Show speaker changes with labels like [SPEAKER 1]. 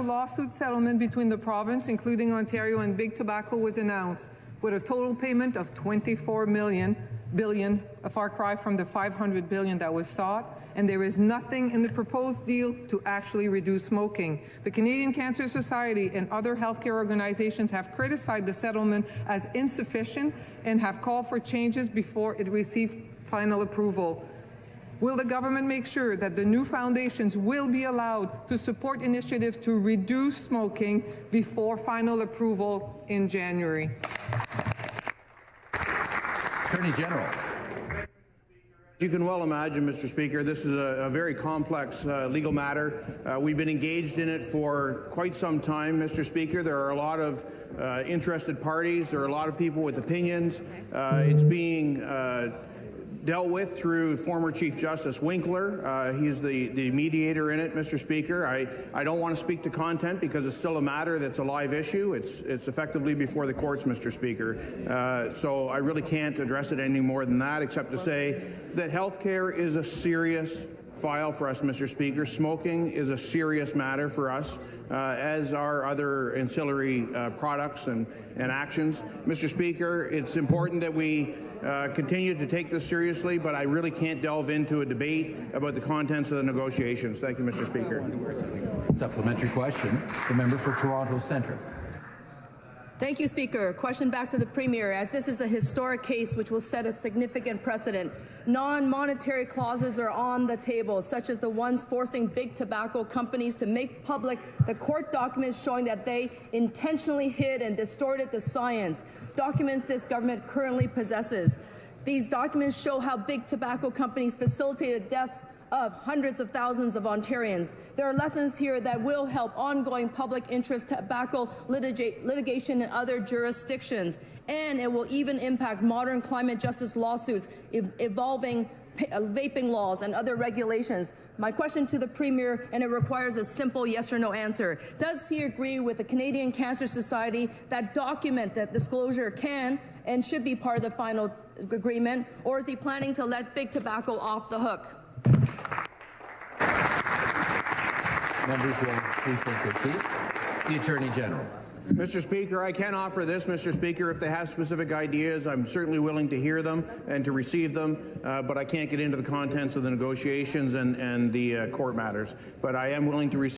[SPEAKER 1] lawsuit settlement between the province, including Ontario and Big Tobacco, was announced, with a total payment of $24 billion, a far cry from the $500 billion that was sought, and there is nothing in the proposed deal to actually reduce smoking. The Canadian Cancer Society and other healthcare organizations have criticized the settlement as insufficient and have called for changes before it receives final approval. Will the government make sure that the new foundations will be allowed to support initiatives to reduce smoking before final approval in January?
[SPEAKER 2] Attorney General.
[SPEAKER 3] You can well imagine, Mr. Speaker, this is a very complex legal matter. We've been engaged in it for quite some time, Mr. Speaker. There are a lot of interested parties. There are a lot of people with opinions. It's being dealt with through former Chief Justice Winkler. He's the mediator in it, Mr. Speaker. I don't want to speak to content because it's still a matter that's a live issue. It's effectively before the courts, Mr. Speaker. So I really can't address it any more than that, except to say that healthcare is a serious file for us, Mr. Speaker. Smoking is a serious matter for us, as are other ancillary products and actions. Mr. Speaker, it's important that we continue to take this seriously, but I really can't delve into a debate about the contents of the negotiations. Thank you, Mr. Speaker.
[SPEAKER 2] Supplementary question, the member for Toronto Centre.
[SPEAKER 4] Thank you, Speaker. Question back to the Premier, as this is a historic case which will set a significant precedent. Non-monetary clauses are on the table, such as the ones forcing big tobacco companies to make public the court documents showing that they intentionally hid and distorted the science, documents this government currently possesses. These documents show how big tobacco companies facilitated deaths of hundreds of thousands of Ontarians. There are lessons here that will help ongoing public interest tobacco litigation in other jurisdictions, and it will even impact modern climate justice lawsuits, evolving vaping laws and other regulations. My question to the Premier, and it requires a simple yes or no answer. Does he agree with the Canadian Cancer Society that that disclosure can and should be part of the final agreement, or is he planning to let big tobacco off the hook?
[SPEAKER 2] Members will please take their seats. The Attorney General.
[SPEAKER 3] Mr. Speaker, I can offer this, Mr. Speaker. If they have specific ideas, I'm certainly willing to hear them and to receive them, but I can't get into the contents of the negotiations and the court matters. But I am willing to receive